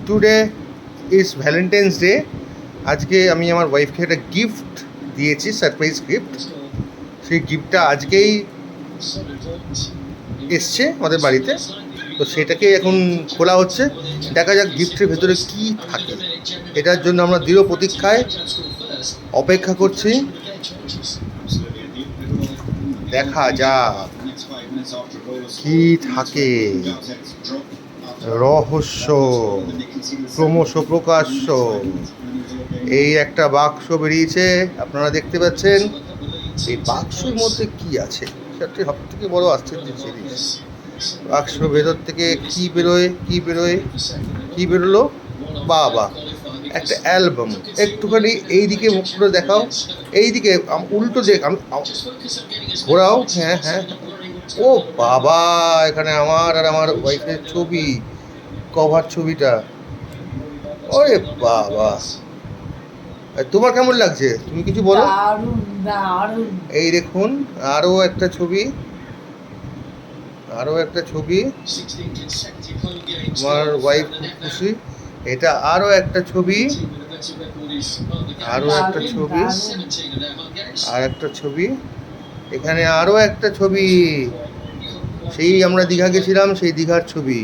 Today is Valentine's day. আজকে আমি আমার ওয়াইফকে একটা গিফট দিয়েছি, সারপ্রাইজ গিফট। সেই গিফটটা আজকেই এসছে আমাদের বাড়িতে, তো সেটাকে এখন খোলা হচ্ছে। দেখা যাক গিফটের ভেতরে কী থাকে। এটার জন্য আমরা দৃঢ় প্রতীক্ষায় অপেক্ষা করছি। দেখা যাক কি থাকে। রহস্য ক্রমশ প্রকাশ্য। এই একটা বাক্স বেরিয়েছে, আপনারা দেখতে পাচ্ছেন। এই বাক্সের মধ্যে কি আছে সেটা সব থেকে বড় আশ্চর্য জিনিস। বাক্সর ভেতর থেকে কি বেরোয়, কি বেরোয়, কি বেরোলো? বাবা, একটা অ্যালবাম। একটুখানি এইদিকে মুখ করে দেখাও, এইদিকে উল্টো দেখ, আমি ঘোরাও। হ্যাঁ হ্যাঁ, ও বাবা, এখানে আমার আর আমার ওয়াইফের ছবি, কভার ছবিটা। ওরে বাবা, তোমার কেমন লাগছে? তুমি কিছু বলো। এই দেখুন, আরও একটা ছবি, আরও একটা ছবি। আমার ওয়াইফ খুব খুশি। এটা আরও একটা ছবি, আরও একটা ছবি, আর একটা ছবি। এখানে আরও একটা ছবি, সেই আমরা দীঘা গেছিলাম, সেই দীঘার ছবি,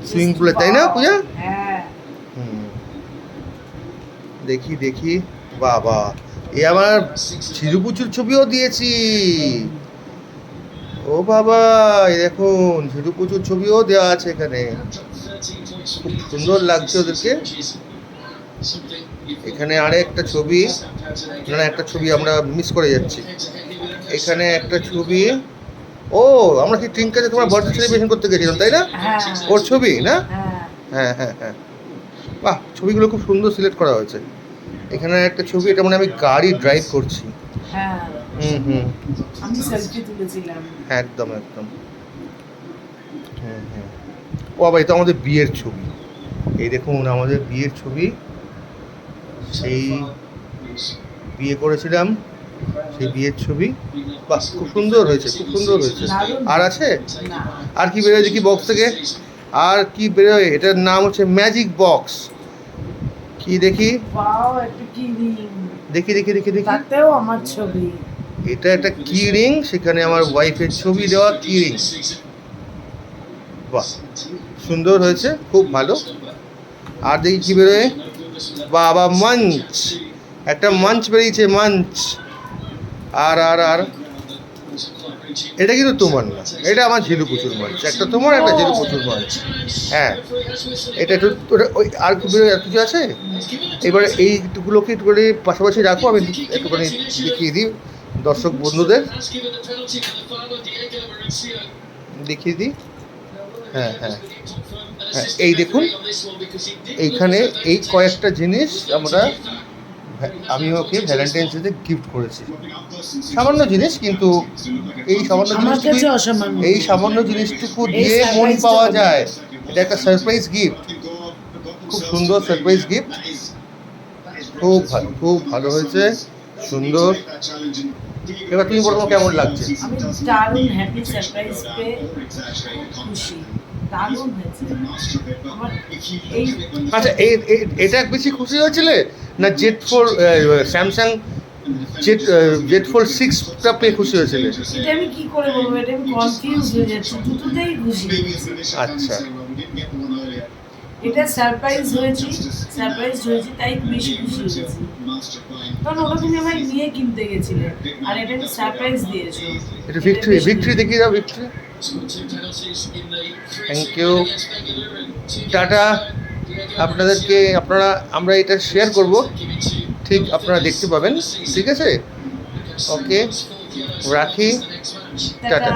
সুইমিং পুলে, তাই না পূজা? দেখি দেখি, বাবা, এ আমার ঝিরুপুচুর ছবিও দিয়েছি। ও বাবা, এই দেখুন ঝিরুপুচুর ছবিও দেওয়া আছে এখানে। খুব সুন্দর লাগছে ওদেরকে। এখানে আরে একটা ছবি, না একটা ছবি আমরা মিস করে যাচ্ছি। এখানে একটা ছবি। ও, আমরা কি ট্রিঙ্কাতে তোমার বার্থডে সেলিব্রেশন করতে গেছিলাম, তাই না? ওর ছবি না? হ্যাঁ হ্যাঁ হ্যাঁ, বাহ, ছবিগুলো খুব সুন্দর সিলেক্ট করা হয়েছে। এখানে একটা ছবি, এটা মানে আমি গাড়ি ড্রাইভ করছি। হুম, আমি সেলফি তুলেছিলাম। একদম একদম। ও বাবা, এটা আমাদের বিয়ের ছবি। এই দেখুন আমাদের বিয়ের ছবি, সেই বিয়ে করেছিলাম, সেই বিয়ের ছবি। বাহ, খুব সুন্দর হয়েছে, খুব সুন্দর হয়েছে। আর আছে? আর কি বেরোয় দেখি বক্স থেকে? আর কি বেরোয়? এটার নাম হচ্ছে ম্যাজিক বক্স। কি দেখি? দেখি দেখি দেখি দেখি, তাতেও আমার ছবি। এটা একটা কি রিং, সেখানে আমার ওয়াইফের ছবি দেওয়া কি রিং। বাহ, সুন্দর হয়েছে, খুব ভালো। আর দেখি কি বেরোয়? বাবা, মাঞ্চ, একটা মাঞ্চ বেরিয়েছে, মাঞ্চ। আর আর আর এটা কিন্তু তোমার না, এটা আমার ঝিলুকুচুর মাঞ্চ। একটা তোমার, একটা ঝিলুকুচুর মাঞ্চ। হ্যাঁ, এটা একটু ওই আর কি বেরোয়, আর কিছু আছে? এবারে এইগুলোকে একটুখানি পাশাপাশি রাখো, আমি একটুখানি দেখিয়ে দিই দর্শক বন্ধুদের, দেখিয়ে দিই। হ্যাঁ হ্যাঁ হ্যাঁ, এই দেখুন, এইখানে এই কয়েকটা জিনিস আমি ওকে ভ্যালেন্টাইন্স ডেতে গিফট করেছি। সামান্য জিনিস, কিন্তু এই সামান্য জিনিসটুকু দিয়ে মন পাওয়া যায়। এটা একটা সারপ্রাইজ গিফট, খুব সুন্দর সারপ্রাইজ গিফট। খুব ভালো, খুব ভালো হয়েছে, সুন্দর। এবার তুমি বলো কেমন লাগছে? আমি দারুণ হ্যাপি, সারপ্রাইজ পেয়ে খুশি, দারুণ হয়েছে আমার। আচ্ছা, এটা বেশি খুশি হয়েছিলে না Z4 স্যামসাং Z4 6টা পেয়ে খুশি হয়েছিলে? এটা আমি কি করে বলবো, এটা আমি কনফিউজ হয়ে যাচ্ছি, দুটোতেই খুশি। আচ্ছা, এটা সারপ্রাইজ হয়েছে তাই বেশি খুশি হয়েছি। কারণ ওটা তুমি আমার নিয়ে কিনতে গেছিলে, আর এটা আমি সারপ্রাইজ দিয়েছো। এটা ভিক্টরি দেখিয়ে দাও, ভিক্টরি। Thank you, tata. আমরা এটা শেয়ার করব, ঠিক আপনারা দেখতে পাবেন, ঠিক আছে? ওকে, রাখি, টাটা।